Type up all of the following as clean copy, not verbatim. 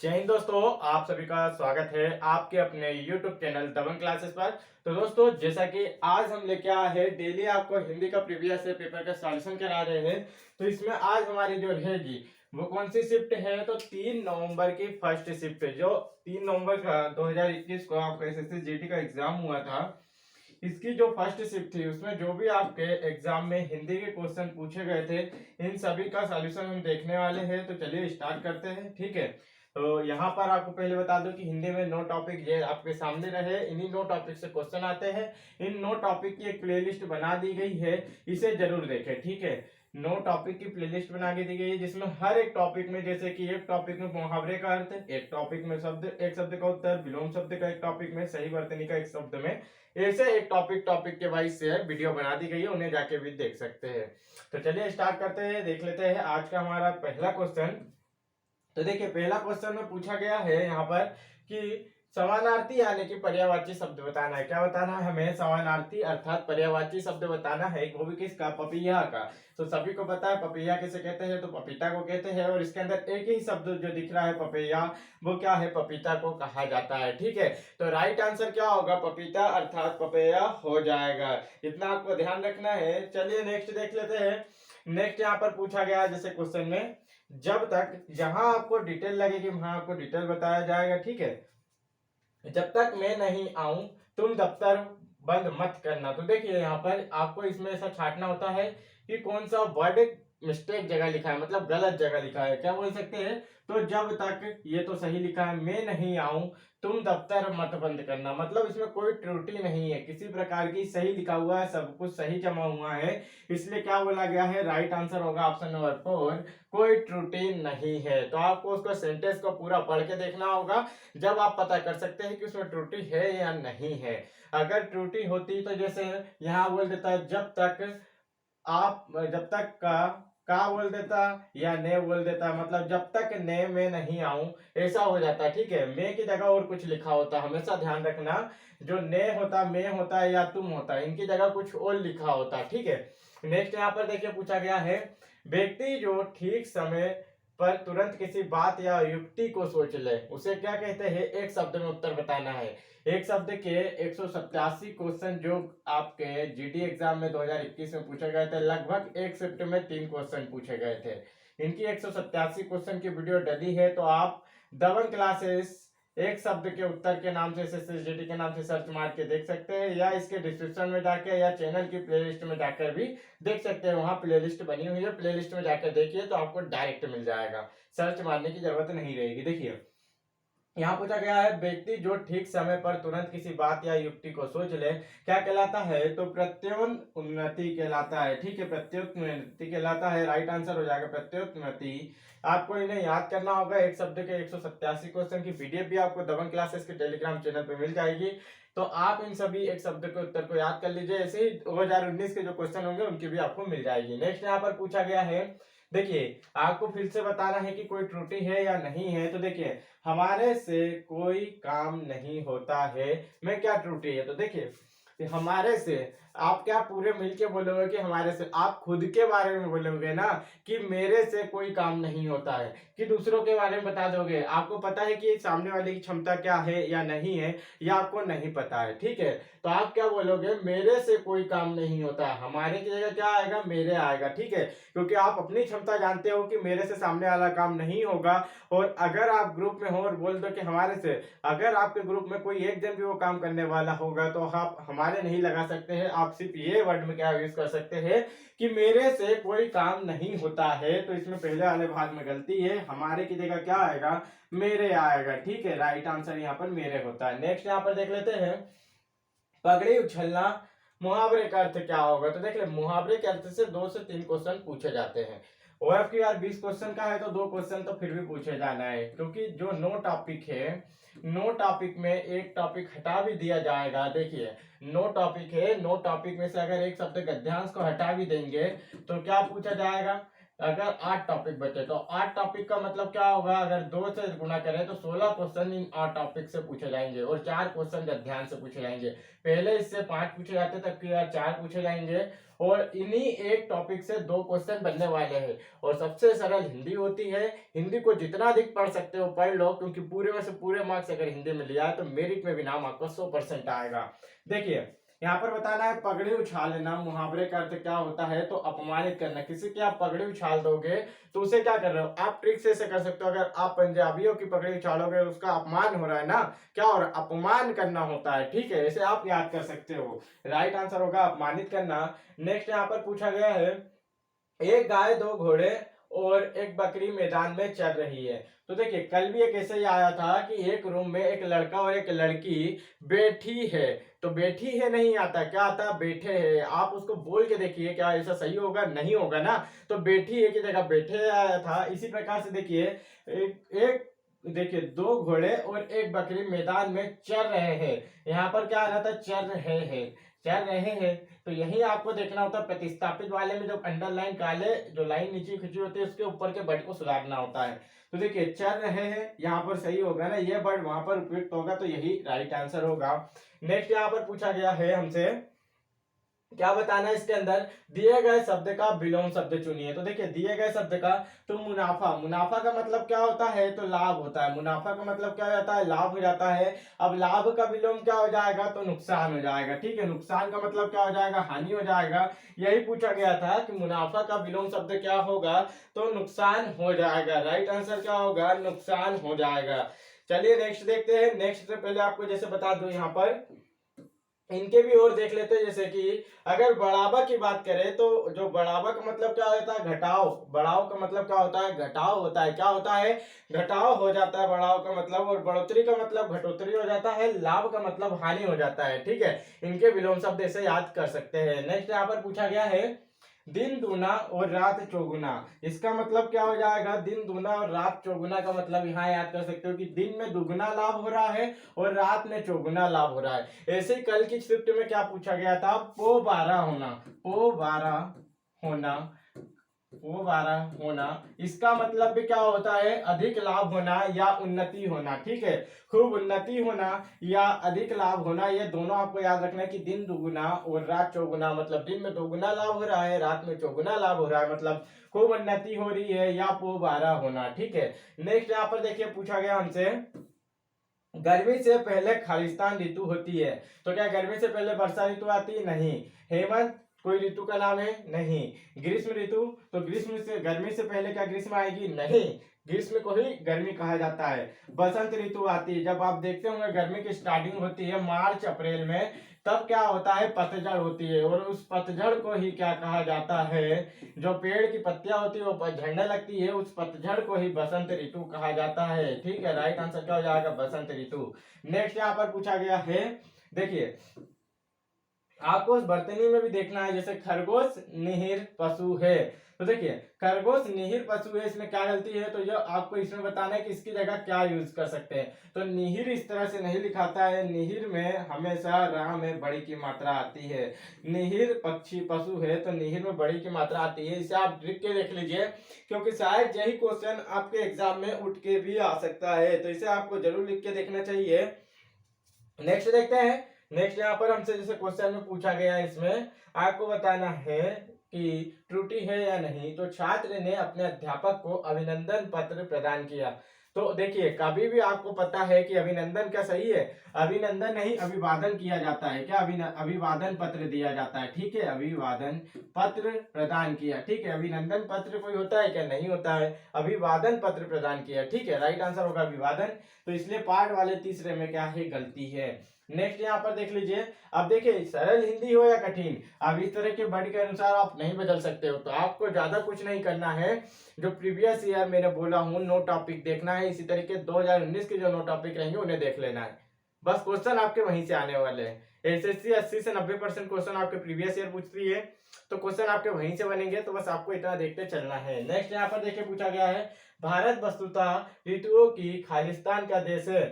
जय हिंद दोस्तों, आप सभी का स्वागत है आपके अपने YouTube चैनल दबंग क्लासेस पर। तो दोस्तों, जैसा कि आज हम लेके आए हैं डेली आपको हिंदी का प्रीवियस पेपर का सॉल्यूशन करा रहे हैं। तो इसमें आज हमारी जो रहेगी वो कौन सी शिफ्ट है, तो 3 नवंबर की फर्स्ट शिफ्ट है। जो 3 नवंबर का 2021 को आपका एसएससी जीडी का एग्जाम हुआ था, इसकी जो फर्स्ट शिफ्ट थी उसमें जो भी आपके एग्जाम में हिंदी के क्वेश्चन पूछे गए थे, इन सभी का सॉल्यूशन हम देखने वाले हैं। तो चलिए स्टार्ट करते हैं, ठीक है। तो यहाँ पर आपको पहले बता दूं कि हिंदी में 9 टॉपिक ये आपके सामने रहे, इन्हीं 9 टॉपिक से क्वेश्चन आते हैं। इन 9 टॉपिक की एक प्लेलिस्ट बना दी गई है, इसे जरूर देखें, ठीक है। 9 टॉपिक की प्लेलिस्ट बना के दी गई है, जिसमें हर एक टॉपिक में, जैसे कि एक टॉपिक में मुहावरे का अर्थ, एक टॉपिक में शब्द, एक शब्द का उत्तर, विलोम शब्द का एक टॉपिक में, सही वर्तनी का एक शब्द में, ऐसे एक टॉपिक टॉपिक के वाइज से वीडियो बना दी गई है, उन्हें जाके भी देख सकते हैं। तो चलिए स्टार्ट करते हैं, देख लेते हैं आज का हमारा पहला क्वेश्चन। तो देखिए, पहला क्वेश्चन में पूछा गया है यहाँ पर कि समानार्थी यानी कि पर्यायवाची शब्द बताना है। क्या बताना है हमें? समानार्थी अर्थात पर्यायवाची शब्द बताना है, वो भी किसका? पपीहा का। तो सभी को पता है पपीहा किसे कहते हैं, तो पपीता को कहते हैं। और इसके अंदर एक ही शब्द जो दिख रहा है पपीहा, वो क्या है? पपीता को कहा जाता है, ठीक है। तो राइट आंसर क्या होगा? पपीता अर्थात पपैया हो जाएगा। इतना आपको ध्यान रखना है। चलिए नेक्स्ट देख लेते हैं। नेक्स्ट यहाँ पर पूछा गया है जैसे क्वेश्चन में, जब तक, जहां आपको डिटेल लगेगी वहां आपको डिटेल बताया जाएगा, ठीक है। जब तक मैं नहीं आऊं तुम दफ्तर बंद मत करना। तो देखिए यहाँ पर आपको इसमें ऐसा छांटना होता है कि कौन सा वर्ड मिस्टेक जगह लिखा है, मतलब गलत जगह लिखा है। क्या बोल सकते हैं? तो जब तक, ये तो सही लिखा है, मैं नहीं आऊं तुम दफ्तर मत बंद करना, मतलब इसमें कोई त्रुटि नहीं है किसी प्रकार की, सही लिखा हुआ है, सब कुछ सही जमा हुआ है। इसलिए क्या बोला गया है? राइट आंसर होगा ऑप्शन नंबर 4, कोई त्रुटि नहीं है। तो आपको उसको सेंटेंस को पूरा पढ़ के देखना होगा, जब आप पता कर सकते हैं कि उसमें त्रुटि है या नहीं है। अगर त्रुटि होती तो जैसे यहाँ बोल देता है जब तक आप, जब तक का बोल देता या ने बोल देता, मतलब जब तक ने में नहीं आऊं, ऐसा हो जाता, ठीक है। मैं की जगह और कुछ लिखा होता, हमेशा ध्यान रखना। जो ने होता, में होता है या तुम होता, इनकी जगह कुछ और लिखा होता, ठीक है। नेक्स्ट यहाँ पर देखिए पूछा गया है, व्यक्ति जो ठीक समय पर तुरंत किसी बात या युक्ति को सोच ले उसे क्या कहते हैं? एक शब्द में उत्तर बताना है। एक शब्द के 187 क्वेश्चन जो आपके जीडी एग्जाम में 2021 में पूछे गए थे, लगभग एक शिफ्ट में 3 क्वेश्चन पूछे गए थे। इनकी 187 क्वेश्चन की वीडियो डली है, तो आप दबंग क्लासेस एक शब्द के उत्तर के नाम से एसएससी जीडी के नाम से सर्च मार के देख सकते हैं, या इसके डिस्क्रिप्शन में जाके या चैनल की प्लेलिस्ट में जाकर भी देख सकते हैं। वहां प्लेलिस्ट बनी हुई है, प्लेलिस्ट में जाकर देखिए तो आपको डायरेक्ट मिल जाएगा, सर्च मारने की जरूरत नहीं रहेगी। देखिए यहाँ पूछा गया है, व्यक्ति जो ठीक समय पर तुरंत किसी बात या युक्ति को सोच ले क्या कहलाता है? तो प्रत्युन्नति कहलाता है, ठीक है। प्रत्युन्नति कहलाता है, राइट आंसर हो जाएगा प्रत्युन्नति। आपको इन्हें याद करना होगा। एक शब्द के 187 क्वेश्चन की पीडीएफ भी आपको दबंग क्लासेस के टेलीग्राम चैनल पे मिल जाएगी। तो आप इन सभी एक शब्द के उत्तर को याद कर लीजिए, ऐसे ही 2019 के जो क्वेश्चन होंगे उनकी भी आपको मिल जाएगी। नेक्स्ट यहाँ पर पूछा गया है, देखिए आपको फिर से बताना है कि कोई त्रुटि है या नहीं है। तो देखिए, हमारे से कोई काम नहीं होता है में क्या त्रुटि है? तो देखिए, हमारे से आप क्या पूरे मिलके बोलोगे कि हमारे से? आप खुद के बारे में बोलोगे ना कि मेरे से कोई काम नहीं होता है, कि दूसरों के बारे में बता दोगे? आपको पता है कि सामने वाले की क्षमता क्या है या नहीं है, या आपको नहीं पता है, ठीक है। तो आप क्या बोलोगे? मेरे से कोई काम नहीं होता है। हमारे की जगह क्या आएगा? मेरे आएगा, ठीक है। क्योंकि आप अपनी क्षमता जानते हो कि मेरे से सामने वाला काम नहीं होगा। और अगर आप ग्रुप में हो और बोल दो कि हमारे से, अगर आपके ग्रुप में कोई एक जन भी वो काम करने वाला होगा तो आप हमारे नहीं लगा सकते हैं, आप सिर्फ ये वर्ड में क्या यूज कर सकते हैं कि मेरे से कोई काम नहीं होता है। तो इसमें पहले वाले भाग में गलती है, हमारे की जगह क्या आएगा? मेरे आएगा, ठीक है। राइट आंसर यहाँ पर मेरे होता है। नेक्स्ट यहाँ पर देख लेते हैं, पगड़ी उछलना मुहावरे का अर्थ क्या होगा? तो देख ले, मुहावरे के अर्थ से 2 से 3 क्वेश्चन पूछे जाते हैं। ओएफ की यार 20 क्वेश्चन का है तो 2 क्वेश्चन तो फिर भी पूछे जाना है, क्योंकि जो 9 टॉपिक है, 9 टॉपिक में एक टॉपिक हटा भी दिया जाएगा। देखिए 9 टॉपिक है, 9 टॉपिक में से अगर एक शब्द गद्यांश को हटा भी देंगे तो क्या पूछा जाएगा? अगर 8 टॉपिक बचे तो 8 टॉपिक का मतलब क्या होगा, अगर 2 से गुना करें तो 16 क्वेश्चन इन 8 टॉपिक से पूछे जाएंगे और 4 क्वेश्चन ध्यान से पूछे जाएंगे। पहले इससे 5 पूछे जाते तब की 4 पूछे जाएंगे और इन्हीं एक टॉपिक से 2 क्वेश्चन बनने वाले हैं। और सबसे सरल हिंदी होती है, हिंदी को जितना अधिक पढ़ सकते हो पढ़ लो, क्योंकि पूरे में से पूरे मार्क्स अगर हिंदी में लिया है तो मेरिट में भी नाम आपको 100% आएगा। देखिए यहाँ पर बताना है पगड़ी उछालना, मुहावरे का अर्थ क्या होता है, तो अपमानित करना। किसी की आप पगड़ी उछाल दोगे तो उसे क्या कर रहे हो, आप ट्रिक से ऐसे कर सकते हो। अगर आप पंजाबियों की पगड़ी उछालोगे उसका अपमान हो रहा है ना, क्या हो रहा है, अपमान करना होता है। ठीक है, ऐसे आप याद कर सकते हो। राइट आंसर होगा अपमानित करना। नेक्स्ट यहाँ पर पूछा गया है, एक गाय, 2 घोड़े और एक बकरी मैदान में चल रही है। तो देखिए कल भी एक ऐसे ही आया था कि एक रूम में एक लड़का और एक लड़की बैठी है। तो बैठी है नहीं आता, क्या आता है, बैठे है। आप उसको बोल के देखिए क्या ऐसा सही होगा, नहीं होगा ना। तो बैठी है की जगह बैठे आया था। इसी प्रकार से देखिए एक देखिए 2 घोड़े और एक बकरी मैदान में चल रहे हैं। यहाँ पर क्या आ रहा था, चल रहे हैं, चल रहे हैं। तो यही आपको देखना होता है। प्रतिस्थापित वाले में जब अंडरलाइन काले जो लाइन नीचे खींची होती है उसके ऊपर के वर्ड को सुधारना होता है। तो देखिए चल रहे हैं यहाँ पर सही होगा ना, ये वर्ड वहां पर उपयुक्त होगा, तो यही राइट आंसर होगा। नेक्स्ट यहाँ पर पूछा गया है हमसे, क्या बताना है इसके अंदर, दिए गए शब्द का विलोम शब्द चुनिए। तो देखिए दिए गए शब्द का, तो मुनाफा, मुनाफा का मतलब क्या होता है, तो लाभ होता है। मुनाफा का मतलब क्या होता है, लाभ हो जाता है। अब लाभ का विलोम क्या हो जाएगा, तो नुकसान हो जाएगा। ठीक है, नुकसान का मतलब क्या हो जाएगा, हानि हो जाएगा। यही पूछा गया था कि मुनाफा का विलोम शब्द क्या होगा, तो नुकसान हो जाएगा। राइट आंसर क्या होगा, नुकसान हो जाएगा। चलिए नेक्स्ट देखते हैं। नेक्स्ट से पहले आपको जैसे बता दो यहाँ पर इनके भी और देख लेते हैं। जैसे कि अगर बढ़ावा की बात करें तो जो बढ़ावा का मतलब क्या होता है, घटाव। बढ़ाव का मतलब क्या होता है, घटाव होता है। क्या होता है, घटाव हो जाता है बढ़ाव का मतलब। और बढ़ोतरी का मतलब घटोतरी हो जाता है। लाभ का मतलब हानि हो जाता है। ठीक है, इनके विलोम शब्द ऐसे याद कर सकते हैं। नेक्स्ट यहाँ पर पूछा गया है, दिन दूना और रात चौगुना, इसका मतलब क्या हो जाएगा, दिन दूना और रात चौगुना का मतलब यहाँ याद कर सकते हो कि दिन में दुगुना लाभ हो रहा है और रात में चौगुना लाभ हो रहा है। ऐसे ही कल की स्क्रिप्ट में क्या पूछा गया था, पो 12 होना, पो 12 होना, वो 12 होना, इसका मतलब भी क्या होता है, अधिक लाभ होना या उन्नति होना। ठीक है, खूब उन्नति होना या अधिक लाभ होना, ये दोनों आपको याद रखना है कि दिन दुगुना और रात चौगुना, मतलब दिन में दोगुना लाभ हो रहा है, रात में चौगुना लाभ हो रहा है, मतलब खूब उन्नति हो रही है, या पो 12 होना। ठीक है, नेक्स्ट यहाँ पर देखिए पूछा गया हमसे, गर्मी से पहले खालिस्तान ऋतु होती है। तो क्या गर्मी से पहले वर्षा ऋतु आती है, नहीं। हेमंत कोई ऋतु का नाम है, नहीं। ग्रीष्म ऋतु, तो ग्रीष्म से, गर्मी से पहले क्या ग्रीष्म आएगी, नहीं। ग्रीष्म को ही गर्मी कहा जाता है। बसंत ऋतु आती है, जब आप देखते होंगे गर्मी की स्टार्टिंग होती है मार्च अप्रैल में, तब क्या होता है, पतझड़ होती है। और उस पतझड़ को ही क्या कहा जाता है, जो पेड़ की पत्तियां होती है वो झड़ने लगती है, उस पतझड़ को ही बसंत ऋतु कहा जाता है। ठीक है, राइट आंसर क्या हो जाएगा, बसंत ऋतु। नेक्स्ट यहाँ पर पूछा गया है, देखिए आपको उस वर्तनी में भी देखना है। जैसे खरगोश निहिर पशु है, तो देखिए खरगोश निहिर पशु है, इसमें क्या गलती है, तो ये आपको इसमें बताना है कि इसकी जगह क्या यूज कर सकते हैं। तो निहिर इस तरह से नहीं लिखाता है, निहिर में हमेशा रा में बड़ी की मात्रा आती है। निहिर पक्षी पशु है तो निहिर में बड़ी की मात्रा आती है। इसे आप लिख के देख लीजिए, क्योंकि शायद यही क्वेश्चन आपके एग्जाम में उठ के भी आ सकता है, तो इसे आपको जरूर लिख के देखना चाहिए। नेक्स्ट देखते हैं। नेक्स्ट यहाँ पर हमसे जैसे क्वेश्चन में पूछा गया है, इसमें आपको बताना है कि त्रुटि है या नहीं। तो छात्र ने अपने अध्यापक को अभिनंदन पत्र प्रदान किया। तो देखिए कभी भी आपको पता है कि अभिनंदन क्या सही है, अभिनंदन नहीं अभिवादन किया जाता है। क्या अभिवादन पत्र दिया जाता है। ठीक है, अभिवादन पत्र प्रदान किया। ठीक है, अभिनंदन पत्र कोई होता है क्या, नहीं होता है, अभिवादन पत्र प्रदान किया। ठीक है, राइट आंसर होगा अभिवादन। तो इसलिए पार्ट वाले तीसरे में क्या है, गलती है। नेक्स्ट यहाँ पर देख लीजिए। अब देखिए सरल हिंदी हो या कठिन, अब इस तरह के वर्ड के अनुसार आप नहीं बदल सकते हो। तो आपको ज्यादा कुछ नहीं करना है, जो प्रीवियस ईयर मैंने बोला हूँ 9 टॉपिक देखना है, इसी तरीके 2019 के जो 9 टॉपिक रहेंगे उन्हें देख लेना है। बस क्वेश्चन आपके वहीं से आने वाले हैं। एसएससी 80 से 90% क्वेश्चन आपके प्रीवियस ईयर पूछती है, तो क्वेश्चन आपके वहीं से बनेंगे। तो बस आपको इतना देखते चलना है। नेक्स्ट यहाँ पर देखिए पूछा गया है, भारत वस्तुतः ऋतुओं की खालिस्तान का देश है।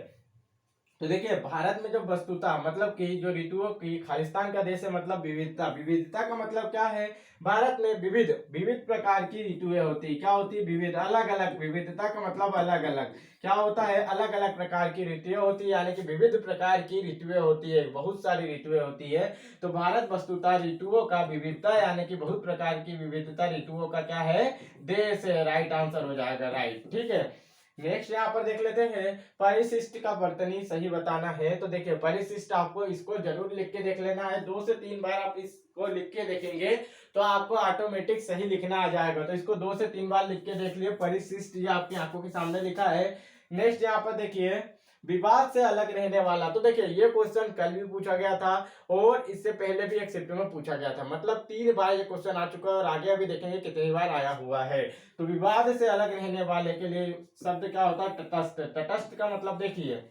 तो देखिए भारत में जो वस्तुता मतलब कि जो ऋतुओं की खालिस्तान का देश है मतलब विविधता, विविधता का मतलब क्या है, भारत में विविध विविध प्रकार की ऋतुएं होती है, क्या होती है, विविध, अलग अलग, विविधता का मतलब अलग अलग, क्या होता है, अलग अलग प्रकार की ऋतुएं होती है, यानी कि विविध प्रकार की ऋतुएं होती है, बहुत सारी ऋतुएं होती है। तो भारत वस्तुता ऋतुओं का विविधता यानी कि बहुत प्रकार की विविधता ऋतुओं का क्या है, देश है। राइट आंसर हो जाएगा, राइट, ठीक है। नेक्स्ट यहाँ पर देख लेते हैं, परिशिष्ट का वर्तनी सही बताना है। तो देखिए परिशिष्ट आपको इसको जरूर लिख के देख लेना है, 2 से 3 बार आप इसको लिख के देखेंगे तो आपको ऑटोमेटिक सही लिखना आ जाएगा। तो इसको 2 से 3 बार लिख के देख लिए, परिशिष्ट ये आपकी आंखों के सामने लिखा है। नेक्स्ट यहाँ पर देखिए, विवाद से अलग रहने वाला। तो देखिए ये क्वेश्चन कल भी पूछा गया था और इससे पहले भी एक शिफ्ट में पूछा गया था, मतलब 3 बार ये क्वेश्चन आ चुका है और आगे अभी देखेंगे कितनी बार आया हुआ है। तो विवाद से अलग रहने वाले के लिए शब्द क्या होता है, तटस्थ। तटस्थ का मतलब देखिए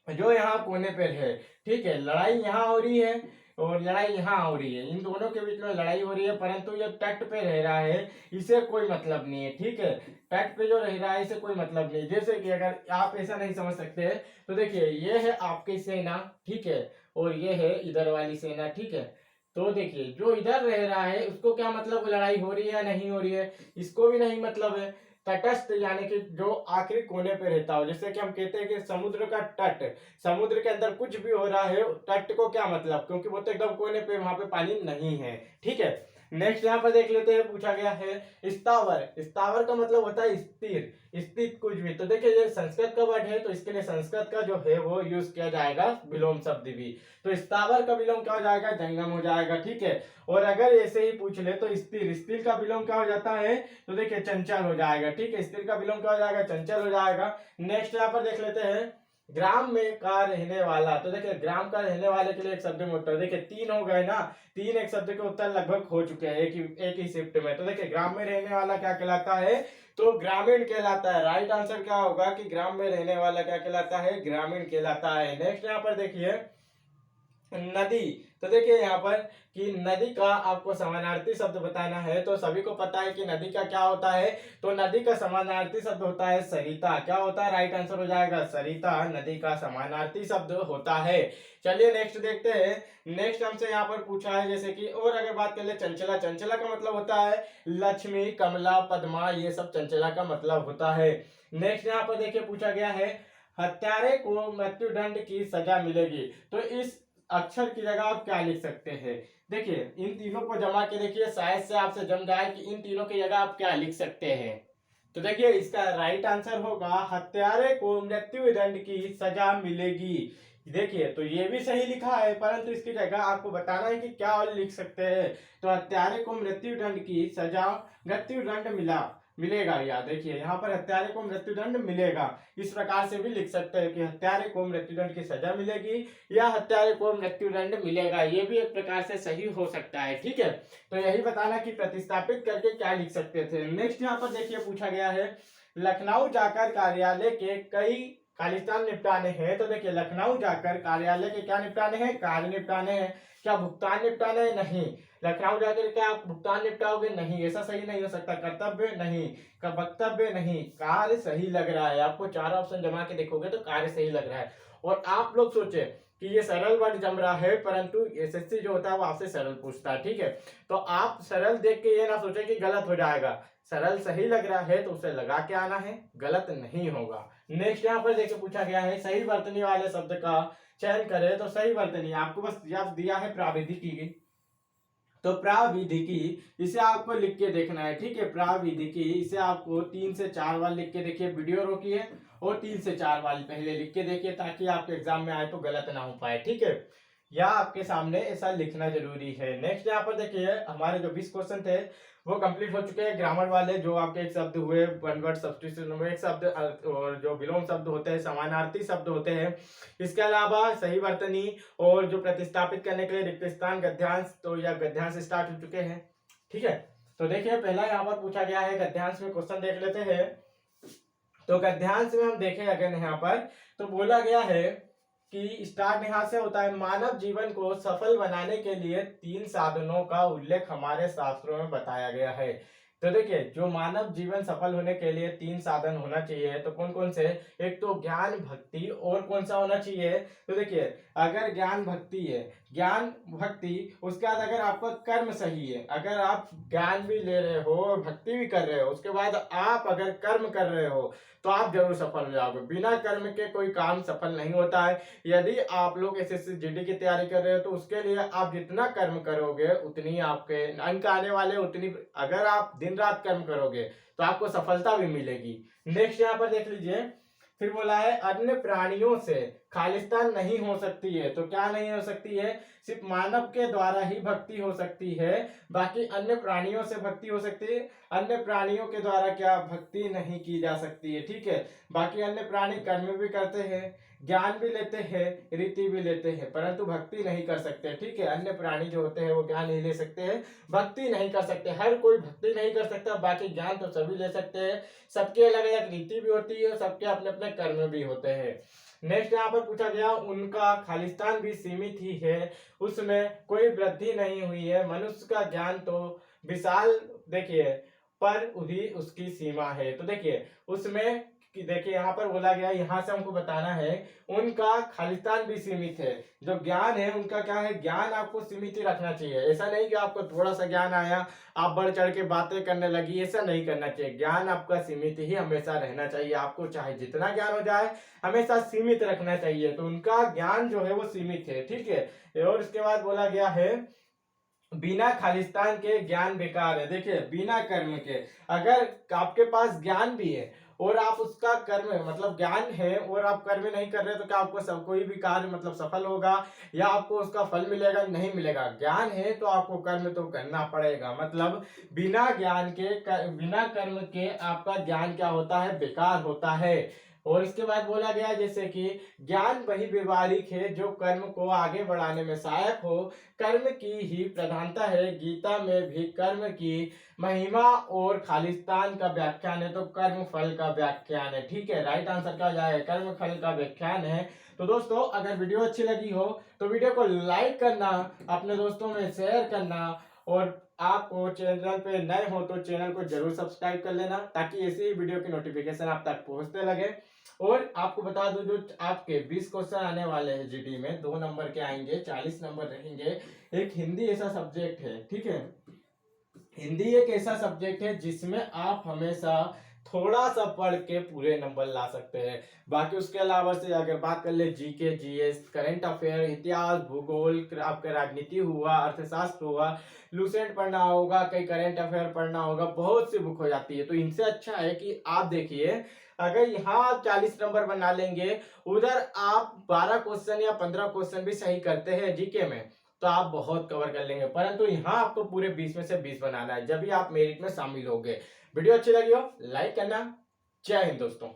जो यहाँ कोने पर है, ठीक है, लड़ाई यहाँ हो रही है और लड़ाई यहाँ हो रही है, इन दोनों के बीच में लड़ाई हो रही है, परंतु ये तट पे रह रहा है, इसे कोई मतलब नहीं है, ठीक है। तट पे जो रह रहा है इसे कोई मतलब नहीं। जैसे कि अगर आप ऐसा नहीं समझ सकते तो देखिए ये है आपकी सेना, ठीक है, और ये है इधर वाली सेना, ठीक है। तो देखिए जो इधर रह रहा है उसको क्या मतलब, लड़ाई हो रही है या नहीं हो रही है, इसको भी नहीं मतलब है। तटस्थ यानी कि जो आखिरी कोने पे रहता हो, जैसे कि हम कहते हैं कि समुद्र का तट, समुद्र के अंदर कुछ भी हो रहा है, तट को क्या मतलब, क्योंकि वो तो एकदम कोने पे, वहां पे पानी नहीं है, ठीक है। नेक्स्ट यहाँ पर देख लेते हैं, पूछा गया है स्थावर। स्थावर का मतलब होता है स्थिर, स्थित कुछ भी। तो देखिए ये संस्कृत का वर्ड है तो इसके लिए संस्कृत का जो है वो यूज किया जाएगा विलोम शब्द भी। तो स्थावर का विलोम क्या हो जाएगा, जंगम हो जाएगा, ठीक है। और अगर ऐसे ही पूछ ले तो स्थिर, स्थिर का विलोम क्या हो जाता है, तो देखिए चंचल हो जाएगा, ठीक है। स्थिर का विलोम क्या हो जाएगा, चंचल हो जाएगा। नेक्स्ट यहाँ पर देख लेते हैं, ग्राम में का रहने वाला। तो देखिए ग्राम का रहने वाले के लिए एक शब्द में उत्तर, देखिए 3 हो गए ना, 3 एक शब्द के उत्तर लगभग हो चुके हैं एक ही शिफ्ट में। तो देखिए ग्राम में रहने वाला क्या कहलाता है, तो ग्रामीण कहलाता है। राइट आंसर क्या होगा कि ग्राम में रहने वाला क्या कहलाता है, ग्रामीण कहलाता है। नेक्स्ट यहाँ पर देखिए नदी। तो देखिए यहाँ पर कि नदी का आपको समानार्थी शब्द बताना है। तो सभी को पता है कि नदी का क्या होता है, तो नदी का समानार्थी शब्द होता है सरिता। क्या होता है, राइट आंसर हो जाएगा सरिता, नदी का समानार्थी शब्द होता है। चलिए नेक्स्ट देखते हैं। नेक्स्ट हमसे यहाँ पर पूछा है जैसे कि, और अगर बात कर ले चंचला, चंचला का मतलब होता है लक्ष्मी, कमला, पद्मा, ये सब चंचला का मतलब होता है। नेक्स्ट यहाँ पर देखिए पूछा गया है, हत्यारे को मृत्युदंड की सजा मिलेगी। तो इस अक्षर की जगह आप क्या लिख सकते हैं, देखिए इन तीनों को जमा के देखिए, शायद से आपसे जम जाए कि इन तीनों की जगह आप क्या लिख सकते हैं। तो देखिए इसका राइट आंसर होगा हत्यारे को मृत्यु दंड की सजा मिलेगी। देखिए तो ये भी सही लिखा है, परंतु इसकी जगह आपको बताना है कि क्या और लिख सकते हैं। तो हत्यारे को मृत्यु दंड की सजा, मृत्यु दंड मिलेगा, या देखिए यहाँ पर हत्यारे को मृत्युदंड मिलेगा, इस प्रकार से भी लिख सकते हैं कि हत्यारे को मृत्युदंड की सजा मिलेगी या हत्यारे को मृत्युदंड मिलेगा, ये भी एक प्रकार से सही हो सकता है, ठीक है। तो यही बताना कि प्रतिस्थापित करके क्या लिख सकते थे। नेक्स्ट यहाँ पर देखिए पूछा गया है, लखनऊ जाकर कार्यालय के कई खालिस्तान निपटाने हैं। तो देखिए लखनऊ जाकर कार्यालय के क्या निपटाने हैं, कार्य निपटाने हैं। क्या भुगतान निपटाने हैं, नहीं। लखनऊ जाकर क्या आप भुगतान निपटाओगे, नहीं, ऐसा सही नहीं हो सकता। कर्तव्य नहीं, का वक्तव्य नहीं, कार्य सही लग रहा है। आपको 4 ऑप्शन जमा के देखोगे तो कार्य सही लग रहा है। और आप लोग सोचे कि ये सरल वर्ड जम रहा है, परंतु एसएससी जो होता है वो आपसे सरल पूछता है, ठीक है। तो आप सरल देख के ये ना सोचे कि गलत हो जाएगा, सरल सही लग रहा है तो उसे लगा के आना है, गलत नहीं होगा। नेक्स्ट यहाँ पर देखिए पूछा गया है, सही वर्तनी वाले शब्द का चयन करें। तो सही वर्तनी आपको बस याद दिया है प्राविधिकी की, तो प्राविधिकी इसे आपको लिख के देखना है, ठीक है। प्राविधिकी इसे आपको 3 से 4 बार लिख के देखिए, वीडियो रोकिए और 3 से 4 बार पहले लिख के देखिए, ताकि आपके एग्जाम में आए तो गलत ना हो पाए, ठीक है। या आपके सामने ऐसा लिखना जरूरी है। नेक्स्ट यहाँ पर देखिए हमारे जो 20 क्वेश्चन थे वो कंप्लीट हो चुके हैं। ग्रामर वाले जो आपके एक शब्द हुए, वन वर्ड सब्स्टिट्यूशन हुए, एक शब्द और जो विलोम शब्द होते हैं, समानार्थी शब्द होते हैं। इसके अलावा सही वर्तनी और जो प्रतिस्थापित करने के लिए रिक्त स्थान, गद्यांश, तो या गद्यांश स्टार्ट हो चुके हैं, ठीक है। तो देखिए पहला यहाँ पर पूछा गया है गद्यांश में, क्वेश्चन देख लेते हैं। तो गद्यांश में हम देखें अगर यहाँ पर, तो बोला गया है कि स्टार्ट यहाँ से होता है, मानव जीवन को सफल बनाने के लिए 3 साधनों का उल्लेख हमारे शास्त्रों में बताया गया है। तो देखिए, जो मानव जीवन सफल होने के लिए 3 साधन होना चाहिए, तो कौन कौन से? एक तो ज्ञान, भक्ति, और कौन सा होना चाहिए? तो देखिए, अगर ज्ञान भक्ति है, ज्ञान भक्ति, उसके बाद अगर आपका कर्म सही है, अगर आप ज्ञान भी ले रहे हो और भक्ति भी कर रहे हो, उसके बाद आप अगर कर्म कर रहे हो, तो आप जरूर सफल हो जाओगे। बिना कर्म के कोई काम सफल नहीं होता है। यदि आप लोग एसएससी जीडी की तैयारी कर रहे हो, तो उसके लिए आप जितना कर्म करोगे उतनी आपके अंक आने वाले, उतनी अगर आप दिन रात कर्म करोगे तो आपको सफलता भी मिलेगी। नेक्स्ट यहाँ पर देख लीजिए, फिर बोला है अन्य प्राणियों से खालिस्तान नहीं हो सकती है। तो क्या नहीं हो सकती है? सिर्फ मानव के द्वारा ही भक्ति हो सकती है, बाकी अन्य प्राणियों से भक्ति हो सकती है। अन्य प्राणियों के द्वारा क्या भक्ति नहीं की जा सकती है, ठीक है। बाकी अन्य प्राणी कर्म भी करते हैं, ज्ञान भी लेते हैं, रीति भी लेते हैं, परंतु भक्ति नहीं कर सकते, ठीक है। अन्य प्राणी जो होते हैं वो ज्ञान ही ले सकते हैं, भक्ति नहीं कर सकते। हर कोई भक्ति नहीं कर सकता, बाकी ज्ञान तो सभी ले सकते हैं। सबके अलग अलग रीति भी होती है, सबके अपने अपने कर्म भी होते हैं। नेक्स्ट यहाँ पर पूछा गया, उनका खालिस्तान भी सीमित ही है, उसमें कोई वृद्धि नहीं हुई है। मनुष्य का ज्ञान तो विशाल, देखिए, पर भी उसकी सीमा है। तो देखिए, उसमें कि देखिए यहाँ पर बोला गया, यहाँ से हमको बताना है उनका खालिस्तान भी सीमित है। जो ज्ञान है उनका क्या है? ज्ञान आपको सीमित ही रखना चाहिए। ऐसा नहीं कि आपको थोड़ा सा ज्ञान आया आप बढ़ चढ़ के बातें करने लगी, ऐसा नहीं करना चाहिए। ज्ञान आपका सीमित ही हमेशा रहना चाहिए। आपको चाहे जितना ज्ञान हो जाए, हमेशा सीमित रखना चाहिए। तो उनका ज्ञान जो है वो सीमित है, ठीक है। और इसके बाद बोला गया है, बिना खालिस्तान के ज्ञान बेकार है। देखिए, बिना कर्म के अगर आपके पास ज्ञान भी है और आप उसका कर्म, मतलब ज्ञान है और आप कर्म नहीं कर रहे, तो क्या आपको सब कोई भी कार्य मतलब सफल होगा या आपको उसका फल मिलेगा? नहीं मिलेगा। ज्ञान है तो आपको कर्म तो करना पड़ेगा। मतलब बिना ज्ञान के, बिना कर्म के आपका ज्ञान क्या होता है? बेकार होता है। और इसके बाद बोला गया, जैसे कि ज्ञान वही व्यवहारिक है जो कर्म को आगे बढ़ाने में सहायक हो। कर्म की ही प्रधानता है। गीता में भी कर्म की महिमा और खालिस्तान का व्याख्यान है, तो कर्म फल का व्याख्यान है, ठीक है। राइट आंसर क्या हो जाएगा? कर्म फल का व्याख्यान है। तो दोस्तों, अगर वीडियो अच्छी लगी हो तो वीडियो को लाइक करना, अपने दोस्तों में शेयर करना, और आपको चैनल पे नए हो तो चैनल को जरूर सब्सक्राइब कर लेना, ताकि ऐसी ही वीडियो की नोटिफिकेशन आप तक पहुंचते लगे। और आपको बता दूं, जो आपके 20 क्वेश्चन आने वाले हैं जीडी में, 2 नंबर के आएंगे, 40 नंबर रहेंगे। एक हिंदी ऐसा सब्जेक्ट है, ठीक है, हिंदी एक ऐसा सब्जेक्ट है जिसमें आप हमेशा थोड़ा सा पढ़ के पूरे नंबर ला सकते हैं। बाकी उसके अलावा से अगर बात कर ले, जीके, जीएस, करंट अफेयर, इतिहास, भूगोल, आपका राजनीति हुआ, अर्थशास्त्र हुआ, लूसेंट पढ़ना होगा, कई करंट अफेयर पढ़ना होगा, बहुत सी बुक हो जाती है। तो इनसे अच्छा है कि आप देखिए, अगर यहाँ आप 40 नंबर बना लेंगे, उधर आप 12 क्वेश्चन या 15 क्वेश्चन भी सही करते हैं जीके में, तो आप बहुत कवर कर लेंगे। परंतु यहाँ आपको पूरे 20 में से 20 बनाना है, जब भी आप मेरिट में शामिल होंगे। वीडियो अच्छी लगी हो लाइक करना। जय हिंद दोस्तों।